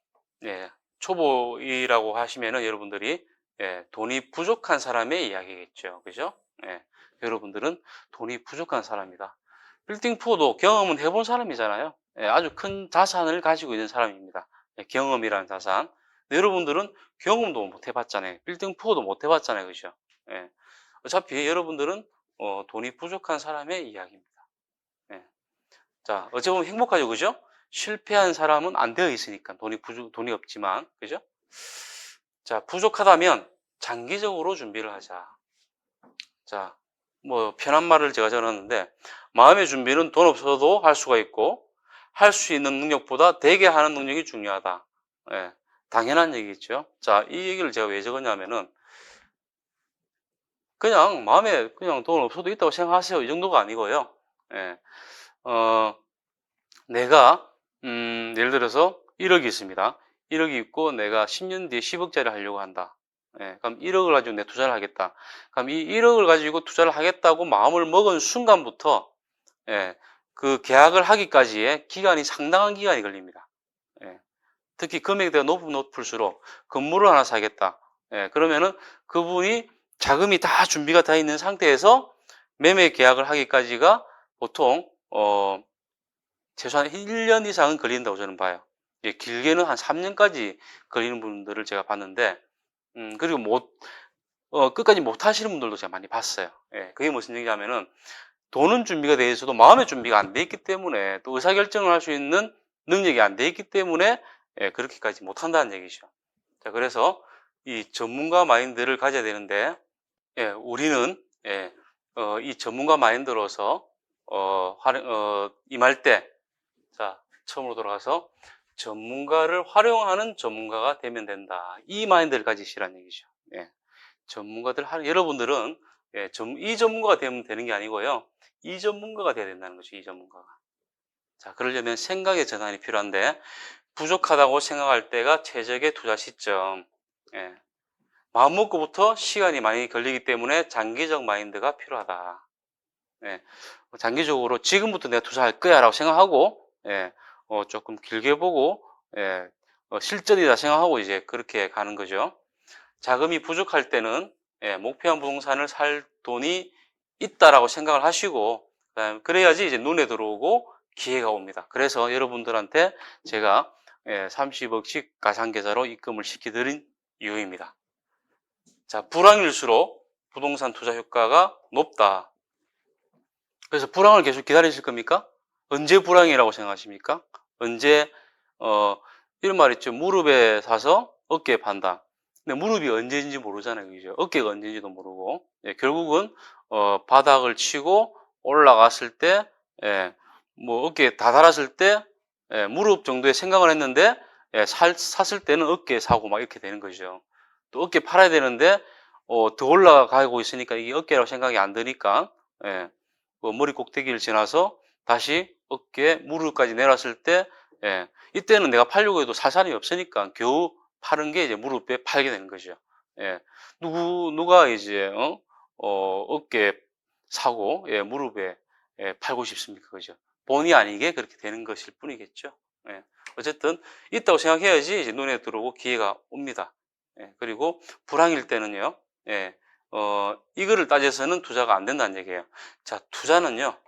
예, 초보이라고 하시면은 여러분들이 예, 돈이 부족한 사람의 이야기겠죠. 그죠? 예, 여러분들은 돈이 부족한 사람이다. 빌딩 푸어도 경험은 해본 사람이잖아요. 예, 아주 큰 자산을 가지고 있는 사람입니다. 예, 경험이라는 자산. 근데 여러분들은 경험도 못 해봤잖아요. 빌딩 푸어도 못 해봤잖아요. 그죠? 예, 어차피 여러분들은 돈이 부족한 사람의 이야기입니다. 예. 자, 어찌 보면 행복하죠. 그죠? 실패한 사람은 안 되어 있으니까 돈이 없지만 그죠? 자, 부족하다면 장기적으로 준비를 하자. 자, 뭐 편한 말을 제가 전했는데 마음의 준비는 돈 없어도 할 수가 있고 할 수 있는 능력보다 되게 하는 능력이 중요하다. 예, 당연한 얘기겠죠. 자, 이 얘기를 제가 왜 적었냐면은 그냥 마음에 그냥 돈 없어도 있다고 생각하세요. 이 정도가 아니고요. 예, 어, 내가 예를 들어서 1억이 있습니다. 1억이 있고 내가 10년 뒤에 10억짜리 하려고 한다. 예, 그럼 1억을 가지고 내 투자를 하겠다. 그럼 이 1억을 가지고 투자를 하겠다고 마음을 먹은 순간부터 예, 그 계약을 하기까지의 기간이 상당한 기간이 걸립니다. 예, 특히 금액대가 높을수록 건물을 하나 사겠다. 예, 그러면은 그분이 자금이 다 준비가 다 있는 상태에서 매매 계약을 하기까지가 보통 최소한 1년 이상은 걸린다고 저는 봐요. 예, 길게는 한 3년까지 걸리는 분들을 제가 봤는데, 그리고 끝까지 못 하시는 분들도 제가 많이 봤어요. 예, 그게 무슨 얘기냐면은, 돈은 준비가 돼 있어도 마음의 준비가 안 돼 있기 때문에, 또 의사결정을 할 수 있는 능력이 안 돼 있기 때문에, 예, 그렇게까지 못 한다는 얘기죠. 자, 그래서 이 전문가 마인드를 가져야 되는데, 예, 우리는, 예, 이 전문가 마인드로서, 임할 때, 자, 처음으로 돌아가서 전문가를 활용하는 전문가가 되면 된다. 이 마인드를 가지시라는 얘기죠. 예. 여러분들은 예, 이 전문가가 되면 되는 게 아니고요. 이 전문가가 돼야 된다는 거죠. 이 전문가가. 자, 그러려면 생각의 전환이 필요한데 부족하다고 생각할 때가 최적의 투자 시점. 예. 마음먹고부터 시간이 많이 걸리기 때문에 장기적 마인드가 필요하다. 예. 장기적으로 지금부터 내가 투자할 거야 라고 생각하고 예. 조금 길게 보고 예. 실전이다 생각하고 이제 그렇게 가는 거죠. 자금이 부족할 때는 예. 목표한 부동산을 살 돈이 있다라고 생각을 하시고 그래야지 이제 눈에 들어오고 기회가 옵니다. 그래서 여러분들한테 제가 30억씩 가상계좌로 입금을 시켜드린 이유입니다. 자, 불황일수록 부동산 투자 효과가 높다. 그래서 불황을 계속 기다리실 겁니까? 언제 불황이라고 생각하십니까? 언제 이런 말 있죠. 무릎에 사서 어깨에 판다. 근데 무릎이 언제인지 모르잖아요. 그죠? 어깨가 언제인지도 모르고. 예, 결국은 바닥을 치고 올라갔을 때 예, 뭐 어깨에 다 달았을 때 예, 무릎 정도의 생각을 했는데 예, 샀을 때는 어깨에 사고 막 이렇게 되는 거죠. 또 어깨 팔아야 되는데 더 올라가고 있으니까 이게 어깨라고 생각이 안 드니까 예, 그 머리 꼭대기를 지나서 다시 어깨 무릎까지 내렸을 때 예, 이때는 내가 팔려고 해도 살 사람이 없으니까 겨우 파는 게 이제 무릎에 팔게 되는 거죠. 예, 누가 이제 어깨 사고 예, 무릎에 예, 팔고 싶습니까, 그죠? 본의 아니게 그렇게 되는 것일 뿐이겠죠. 예, 어쨌든 있다고 생각해야지 이제 눈에 들어오고 기회가 옵니다. 예, 그리고 불황일 때는요, 예, 이거를 따져서는 투자가 안 된다는 얘기예요. 자, 투자는요,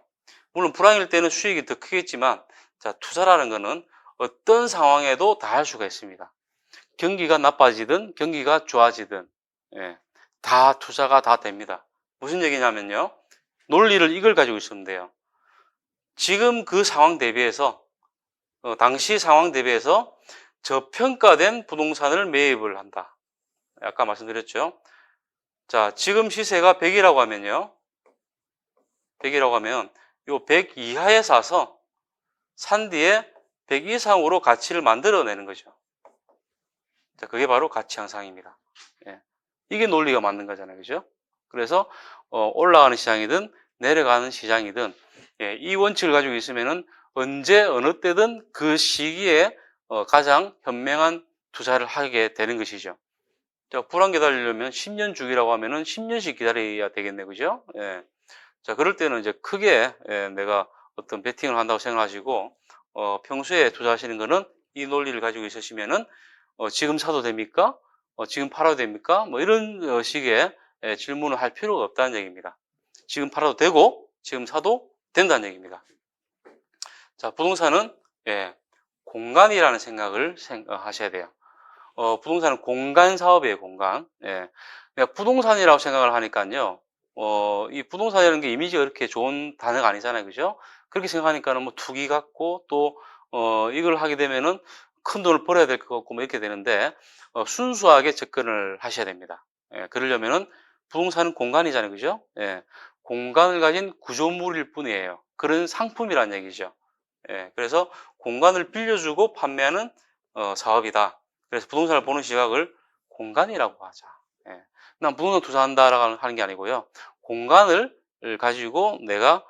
물론 불황일 때는 수익이 더 크겠지만, 자, 투자라는 거는 어떤 상황에도 다 할 수가 있습니다. 경기가 나빠지든 경기가 좋아지든, 예, 다 투자가 다 됩니다. 무슨 얘기냐면요, 논리를 이걸 가지고 있으면 돼요. 지금 그 상황 대비해서, 당시 상황 대비해서 저평가된 부동산을 매입을 한다. 아까 말씀드렸죠. 자, 지금 시세가 100이라고 하면요. 100이라고 하면 요 100 이하에 사서 산 뒤에 100 이상으로 가치를 만들어내는 거죠. 자, 그게 바로 가치 향상입니다. 예. 이게 논리가 맞는 거잖아요. 그죠? 그래서 올라가는 시장이든 내려가는 시장이든 예, 이 원칙을 가지고 있으면은 언제 어느 때든 그 시기에 가장 현명한 투자를 하게 되는 것이죠. 자, 불안 기다리려면 10년 주기라고 하면은 10년씩 기다려야 되겠네. 그죠? 예. 자, 그럴 때는 이제 크게 예, 내가 어떤 베팅을 한다고 생각하시고 평소에 투자하시는 거는 이 논리를 가지고 있으시면은 지금 사도 됩니까? 지금 팔아도 됩니까? 뭐 이런 식의 예, 질문을 할 필요가 없다는 얘기입니다. 지금 팔아도 되고 지금 사도 된다는 얘기입니다. 자, 부동산은 예, 공간이라는 생각을 하셔야 돼요. 부동산은 공간 사업이에요, 공간. 예. 그러니까 부동산이라고 생각을 하니까요. 이 부동산이라는 게 이미지가 그렇게 좋은 단어가 아니잖아요. 그죠? 그렇게 생각하니까는 뭐 투기 같고 또, 이걸 하게 되면은 큰 돈을 벌어야 될 것 같고 뭐 이렇게 되는데, 순수하게 접근을 하셔야 됩니다. 예, 그러려면은 부동산은 공간이잖아요. 그죠? 예. 공간을 가진 구조물일 뿐이에요. 그런 상품이란 얘기죠. 예, 그래서 공간을 빌려주고 판매하는 사업이다. 그래서 부동산을 보는 시각을 공간이라고 하자. 예. 난 부동산 투자한다라고 하는 게 아니고요. 공간을 가지고 내가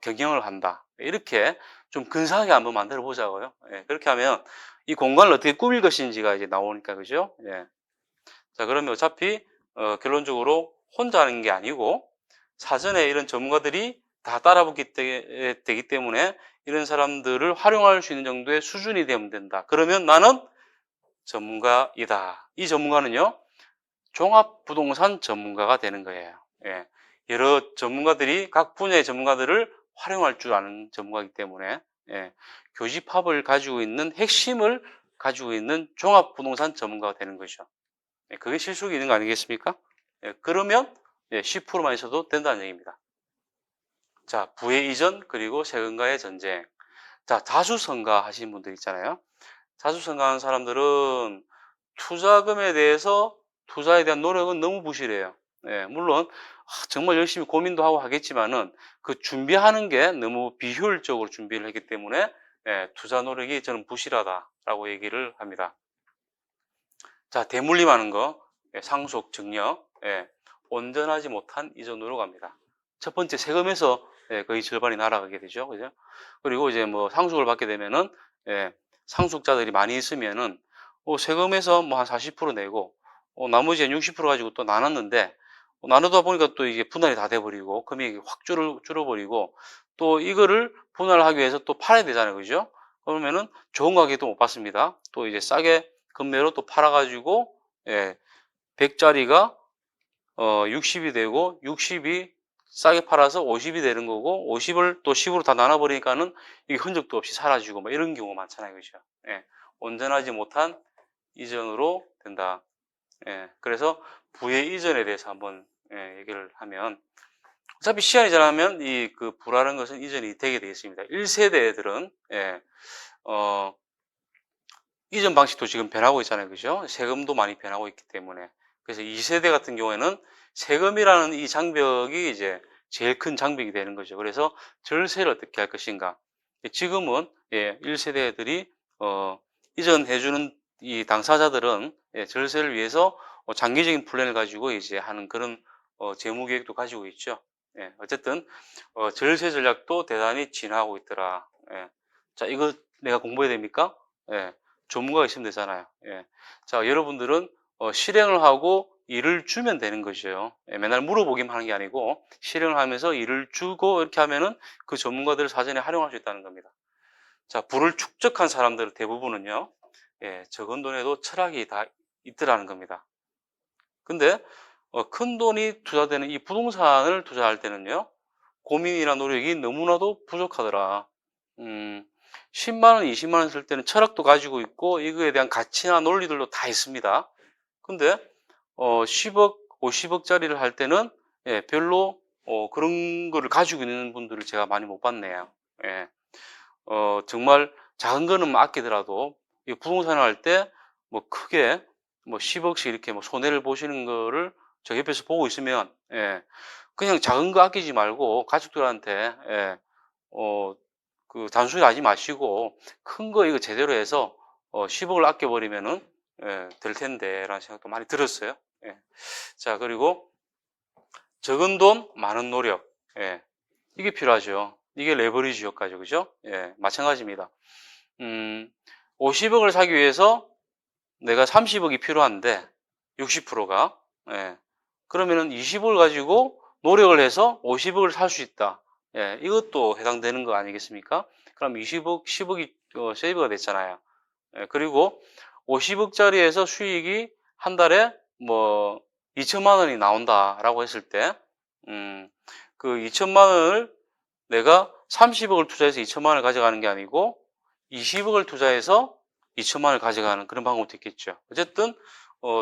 경영을 한다. 이렇게 좀 근사하게 한번 만들어 보자고요. 예, 그렇게 하면 이 공간을 어떻게 꾸밀 것인지가 이제 나오니까 그죠? 예. 자, 그러면 어차피 결론적으로 혼자 하는 게 아니고 사전에 이런 전문가들이 다 따라붙기 되기 때문에 이런 사람들을 활용할 수 있는 정도의 수준이 되면 된다. 그러면 나는 전문가이다. 이 전문가는요, 종합부동산 전문가가 되는 거예요. 예. 여러 전문가들이 각 분야의 전문가들을 활용할 줄 아는 전문가이기 때문에 예. 교집합을 가지고 있는 핵심을 가지고 있는 종합부동산 전문가가 되는 거죠. 예. 그게 실속이 있는 거 아니겠습니까? 예. 그러면 10%만 있어도 된다는 얘기입니다. 자, 부의 이전 그리고 세금과의 전쟁. 자, 자수성가 하시는 분들 있잖아요. 자수성가하는 사람들은 투자금에 대해서 투자에 대한 노력은 너무 부실해요. 예, 물론 정말 열심히 고민도 하고 하겠지만은 그 준비하는 게 너무 비효율적으로 준비를 했기 때문에 예, 투자 노력이 저는 부실하다라고 얘기를 합니다. 자, 대물림하는 거, 예, 상속, 증여, 예, 온전하지 못한 이전으로 갑니다. 첫 번째 세금에서 예, 거의 절반이 날아가게 되죠, 그죠? 그리고 이제 뭐 상속을 받게 되면은 예, 상속자들이 많이 있으면은 세금에서 뭐 한 40% 내고 나머지 한 60% 가지고 또 나눴는데 나누다 보니까 또 이게 분할이 다 돼버리고 금액이 확 줄어버리고 또 이거를 분할하기 위해서 또 팔아야 되잖아요, 그죠? 그러면은 좋은 가격도 못 받습니다. 또 이제 싸게 금매로 또 팔아가지고 예, 100짜리가 60이 되고 60이 싸게 팔아서 50이 되는 거고 50을 또 10으로 다 나눠버리니까는 이게 흔적도 없이 사라지고 막 이런 경우가 많잖아요, 그죠? 예, 온전하지 못한 이전으로 된다. 예, 그래서 부의 이전에 대해서 한번 얘기를 하면 어차피 시간이 지나면 이 그 부라는 것은 이전이 되게 되어 있습니다. 1세대들은 이전 방식도 지금 변하고 있잖아요. 그죠? 세금도 많이 변하고 있기 때문에. 그래서 2세대 같은 경우에는 세금이라는 이 장벽이 이제 제일 큰 장벽이 되는 거죠. 그래서 절세를 어떻게 할 것인가. 지금은 1세대들이 이전해주는 이 당사자들은 절세를 위해서 장기적인 플랜을 가지고 이제 하는 그런 재무 계획도 가지고 있죠. 예, 어쨌든 절세 전략도 대단히 진화하고 있더라. 예. 자, 이거 내가 공부해야 됩니까? 예, 전문가가 있으면 되잖아요. 예. 자, 여러분들은 실행을 하고 일을 주면 되는 것이에요. 예, 맨날 물어보기만 하는 게 아니고 실행을 하면서 일을 주고 이렇게 하면은 그 전문가들을 사전에 활용할 수 있다는 겁니다. 자, 부를 축적한 사람들 대부분은요, 예, 적은 돈에도 철학이 다 있더라는 겁니다. 근데 큰 돈이 투자되는 이 부동산을 투자할 때는요, 고민이나 노력이 너무나도 부족하더라. 10만 원, 20만 원 쓸 때는 철학도 가지고 있고 이거에 대한 가치나 논리들도 다 있습니다. 근데 10억, 50억짜리를 할 때는 예, 별로 그런 거를 가지고 있는 분들을 제가 많이 못 봤네요. 예. 정말 작은 거는 아끼더라도 이 부동산을 할 때 뭐 크게 뭐 10억씩 이렇게 뭐 손해를 보시는 거를 저 옆에서 보고 있으면 예, 그냥 작은 거 아끼지 말고 가족들한테 예, 그 단순히 하지 마시고 큰 거 이거 제대로 해서 10억을 아껴버리면은 예, 될 텐데라는 생각도 많이 들었어요. 예. 자, 그리고 적은 돈 많은 노력, 예, 이게 필요하죠. 이게 레버리지 효과죠. 그죠? 예, 마찬가지입니다. 50억을 사기 위해서 내가 30억이 필요한데 60%가 예, 그러면은 20억을 가지고 노력을 해서 50억을 살 수 있다. 예, 이것도 해당되는 거 아니겠습니까? 그럼 20억, 10억이 세이브가 됐잖아요. 예, 그리고 50억짜리에서 수익이 한 달에 뭐 2천만 원이 나온다라고 했을 때, 그 2천만 원을 내가 30억을 투자해서 2천만 원을 가져가는 게 아니고 20억을 투자해서 2천만 원을 가져가는 그런 방법도 있겠죠. 어쨌든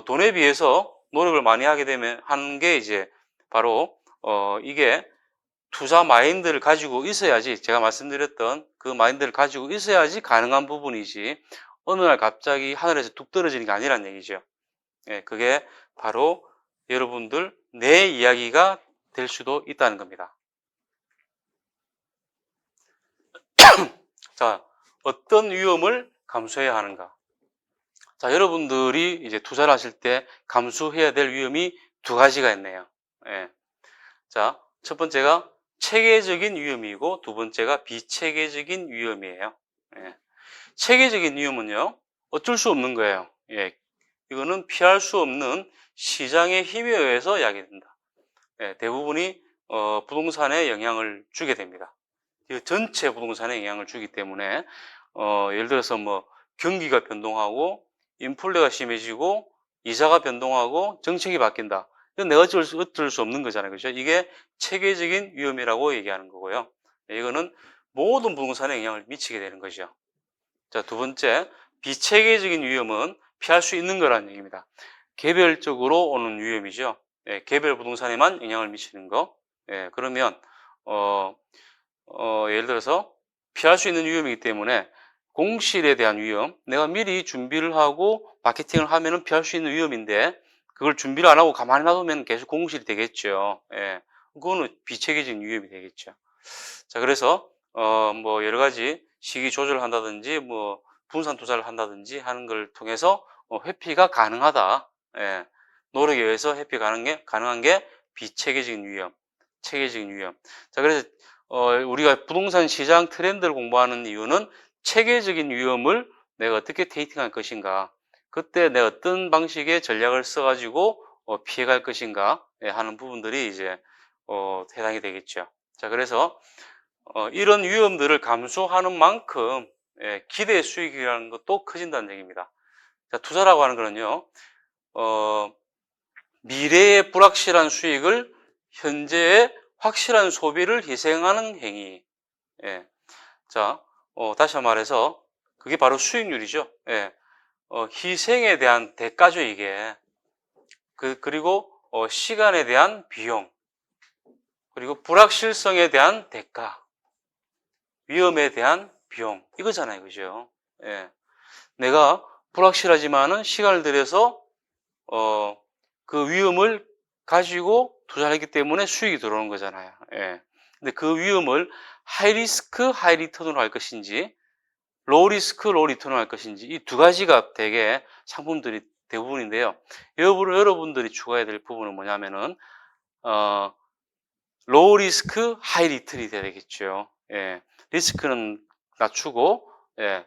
돈에 비해서 노력을 많이 하게 되면 하는 게 이제 바로 이게 투자 마인드를 가지고 있어야지, 제가 말씀드렸던 그 마인드를 가지고 있어야지 가능한 부분이지 어느 날 갑자기 하늘에서 뚝 떨어지는 게 아니란 얘기죠. 예, 그게 바로 여러분들 내 이야기가 될 수도 있다는 겁니다. 자, 어떤 위험을 감수해야 하는가? 자, 여러분들이 이제 투자를 하실 때 감수해야 될 위험이 두 가지가 있네요. 예. 자, 첫 번째가 체계적인 위험이고 두 번째가 비체계적인 위험이에요. 예. 체계적인 위험은요, 어쩔 수 없는 거예요. 예. 이거는 피할 수 없는 시장의 힘에 의해서 야기된다. 예, 대부분이 부동산에 영향을 주게 됩니다. 전체 부동산에 영향을 주기 때문에 예를 들어서 뭐 경기가 변동하고 인플레가 심해지고 이자가 변동하고 정책이 바뀐다. 이건 내가 어쩔 수 없는 거잖아요. 그죠? 이게 체계적인 위험이라고 얘기하는 거고요. 이거는 모든 부동산에 영향을 미치게 되는 거죠. 자, 두 번째, 비체계적인 위험은 피할 수 있는 거라는 얘기입니다. 개별적으로 오는 위험이죠. 예, 개별 부동산에만 영향을 미치는 거. 예, 그러면 예를 들어서 피할 수 있는 위험이기 때문에 공실에 대한 위험, 내가 미리 준비를 하고 마케팅을 하면은 피할 수 있는 위험인데 그걸 준비를 안 하고 가만히 놔두면 계속 공실이 되겠죠. 예, 그거는 비체계적인 위험이 되겠죠. 자, 그래서 뭐 여러 가지 시기 조절을 한다든지 뭐 분산 투자를 한다든지 하는 걸 통해서 회피가 가능하다. 예, 노력에 의해서 회피 가능한 게 비체계적인 위험, 체계적인 위험. 자, 그래서 우리가 부동산 시장 트렌드를 공부하는 이유는 체계적인 위험을 내가 어떻게 테이팅할 것인가, 그때 내가 어떤 방식의 전략을 써가지고 피해갈 것인가 하는 부분들이 이제 해당이 되겠죠. 자, 그래서 이런 위험들을 감수하는 만큼 기대 수익이라는 것도 커진다는 얘기입니다. 자, 투자라고 하는 거는요, 미래의 불확실한 수익을 현재의 확실한 소비를 희생하는 행위. 예. 자, 다시 말해서 그게 바로 수익률이죠. 예. 희생에 대한 대가죠, 이게. 그리고 시간에 대한 비용, 그리고 불확실성에 대한 대가, 위험에 대한 비용, 이거잖아요, 그죠? 예. 내가 불확실하지만은 시간을 들여서 그 위험을 가지고 투자를 했기 때문에 수익이 들어오는 거잖아요. 예. 근데 그 위험을 하이 리스크, 하이 리턴으로 할 것인지, 로우 리스크, 로우 리턴으로 할 것인지, 이 두 가지가 되게 상품들이 대부분인데요. 여러분들이 추가해야 될 부분은 뭐냐면은, 로우 리스크, 하이 리턴이 돼야 되겠죠. 예, 리스크는 낮추고, 예,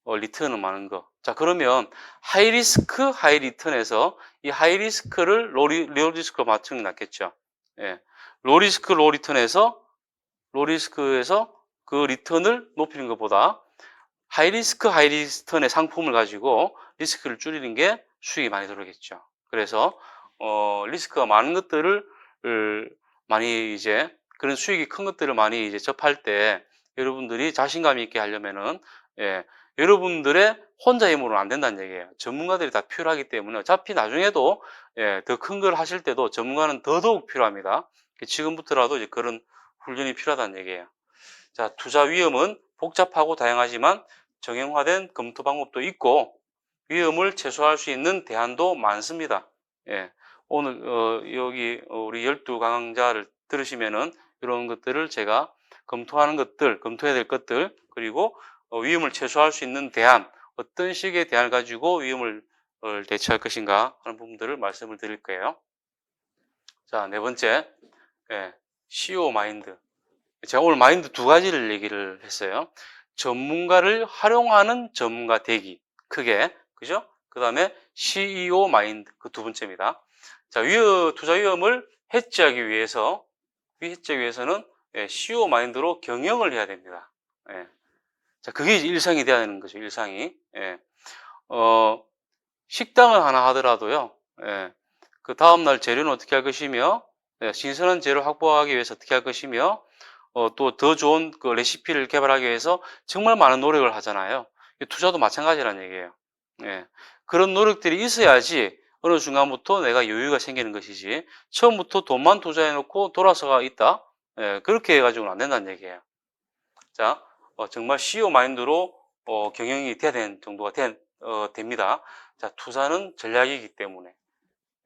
리턴은 많은 거. 자, 그러면 하이 리스크, 하이 리턴에서 이 하이 리스크를 로우 리스크로 맞추는 게 낫겠죠. 예, 로우 리스크, 로우 리턴에서 로 리스크에서 그 리턴을 높이는 것보다 하이 리스크, 하이 리턴의 상품을 가지고 리스크를 줄이는 게 수익이 많이 들어오겠죠. 그래서 리스크가 많은 것들을 많이 이제 그런 수익이 큰 것들을 많이 이제 접할 때 여러분들이 자신감 있게 하려면은 예, 여러분들의 혼자 힘으로는 안 된다는 얘기예요. 전문가들이 다 필요하기 때문에 어차피 나중에도 예, 더 큰 걸 하실 때도 전문가는 더더욱 필요합니다. 지금부터라도 이제 그런 훈련이 필요하다는 얘기예요. 자, 투자 위험은 복잡하고 다양하지만 정형화된 검토 방법도 있고 위험을 최소화할 수 있는 대안도 많습니다. 예, 오늘 여기 우리 12강좌를 들으시면은 이런 것들을 제가 검토하는 것들, 검토해야 될 것들, 그리고 위험을 최소화할 수 있는 대안, 어떤 식의 대안을 가지고 위험을 대처할 것인가 하는 부분들을 말씀을 드릴 거예요. 자, 네 번째, 예, CEO 마인드. 제가 오늘 마인드 두 가지를 얘기를 했어요. 전문가를 활용하는 전문가 되기. 크게. 그죠? 그 다음에 CEO 마인드. 그 두 번째입니다. 자, 투자 위험을 해지하기 위해서는 CEO 마인드로 경영을 해야 됩니다. 예. 자, 그게 일상이 돼야 되는 거죠. 일상이. 예. 식당을 하나 하더라도요. 예. 그 다음날 재료는 어떻게 할 것이며, 예, 신선한 재료 확보하기 위해서 어떻게 할 것이며, 또 더 좋은 그 레시피를 개발하기 위해서 정말 많은 노력을 하잖아요. 투자도 마찬가지라는 얘기예요. 예. 그런 노력들이 있어야지 어느 순간부터 내가 여유가 생기는 것이지, 처음부터 돈만 투자해놓고 돌아서가 있다? 예, 그렇게 해가지고는 안 된다는 얘기예요. 자, 정말 CEO 마인드로 경영이 돼야 되는 정도가 됩니다. 자, 투자는 전략이기 때문에.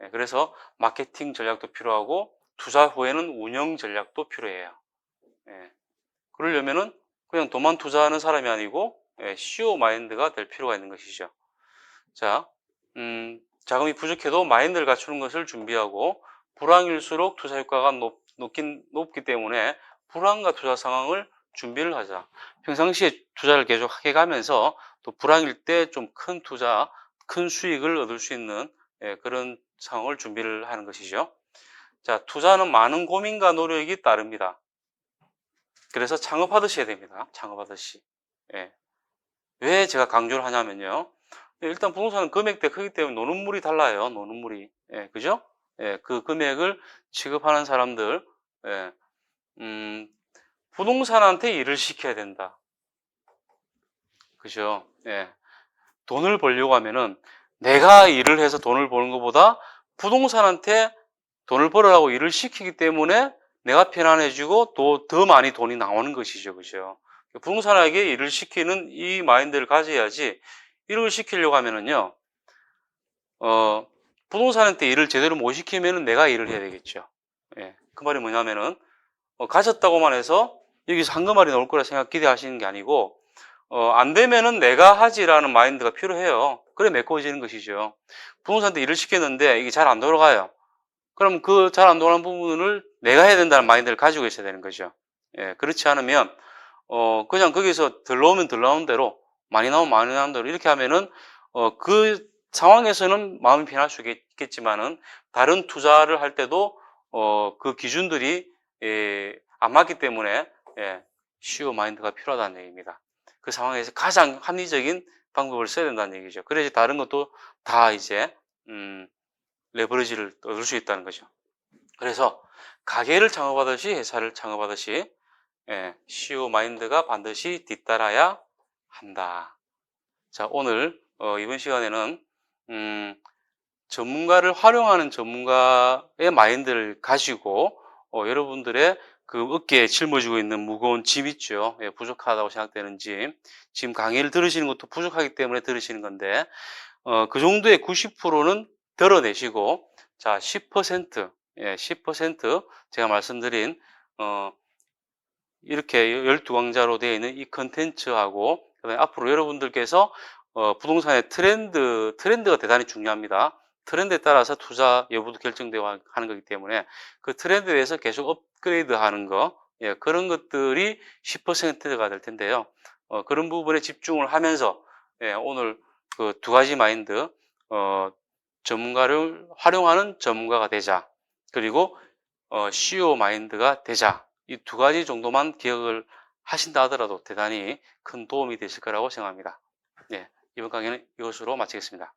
예, 그래서 마케팅 전략도 필요하고, 투자 후에는 운영 전략도 필요해요. 예, 그러려면은 그냥 돈만 투자하는 사람이 아니고 CEO 마인드가 될 필요가 있는 것이죠. 자, 자금이 부족해도 마인드를 갖추는 것을 준비하고 불황일수록 투자 효과가 높기 때문에 불황과 투자 상황을 준비를 하자. 평상시에 투자를 계속 해가면서 또 불황일 때 좀 큰 투자, 큰 수익을 얻을 수 있는 그런 상황을 준비를 하는 것이죠. 자, 투자는 많은 고민과 노력이 따릅니다. 그래서 창업하듯이 해야 됩니다. 창업하듯이. 예. 왜 제가 강조를 하냐면요. 일단 부동산은 금액대가 크기 때문에 노는 물이 달라요. 노는 물이. 예, 그죠? 예, 그 금액을 취급하는 사람들, 예, 부동산한테 일을 시켜야 된다. 그죠? 예. 돈을 벌려고 하면은 내가 일을 해서 돈을 버는 것보다 부동산한테 돈을 벌으라고 일을 시키기 때문에 내가 편안해지고 또 더 많이 돈이 나오는 것이죠. 그죠? 부동산에게 일을 시키는 이 마인드를 가져야지 일을 시키려고 하면은요, 부동산한테 일을 제대로 못 시키면은 내가 일을 해야 되겠죠. 예. 그 말이 뭐냐면은, 가졌다고만 해서 여기서 한금알이 나올 거라 기대하시는 게 아니고, 안 되면은 내가 하지라는 마인드가 필요해요. 그래 메꿔지는 것이죠. 부동산한테 일을 시켰는데 이게 잘 안 돌아가요. 그럼 그 잘 안 돌아가는 부분을 내가 해야 된다는 마인드를 가지고 있어야 되는 거죠. 예, 그렇지 않으면, 그냥 거기서 덜 나오면 덜 나오는 대로, 많이 나오면 많이 나오는 대로 이렇게 하면은, 그 상황에서는 마음이 편할 수 있겠지만은, 다른 투자를 할 때도, 그 기준들이, 안 맞기 때문에, 예, 쉬워 마인드가 필요하다는 얘기입니다. 그 상황에서 가장 합리적인 방법을 써야 된다는 얘기죠. 그래야지 다른 것도 다 이제, 레버리지를 얻을 수 있다는 거죠. 그래서 가게를 창업하듯이 회사를 창업하듯이 CEO 마인드가 반드시 뒤따라야 한다. 자, 오늘 이번 시간에는 전문가를 활용하는 전문가의 마인드를 가지고 여러분들의 그 어깨에 짊어지고 있는 무거운 짐 있죠. 예, 부족하다고 생각되는 짐. 지금 강의를 들으시는 것도 부족하기 때문에 들으시는 건데 그 정도의 90%는 덜어내시고, 자, 10%, 예, 10% 제가 말씀드린, 이렇게 12강좌로 되어 있는 이 컨텐츠하고, 그다음에 앞으로 여러분들께서, 부동산의 트렌드가 대단히 중요합니다. 트렌드에 따라서 투자 여부도 결정되고 하는 거기 때문에 그 트렌드에 의해서 계속 업그레이드 하는 거, 예, 그런 것들이 10%가 될 텐데요. 그런 부분에 집중을 하면서, 예, 오늘 그 두 가지 마인드, 전문가를 활용하는 전문가가 되자. 그리고, CEO 마인드가 되자. 이 두 가지 정도만 기억을 하신다 하더라도 대단히 큰 도움이 되실 거라고 생각합니다. 예, 이번 강의는 이것으로 마치겠습니다.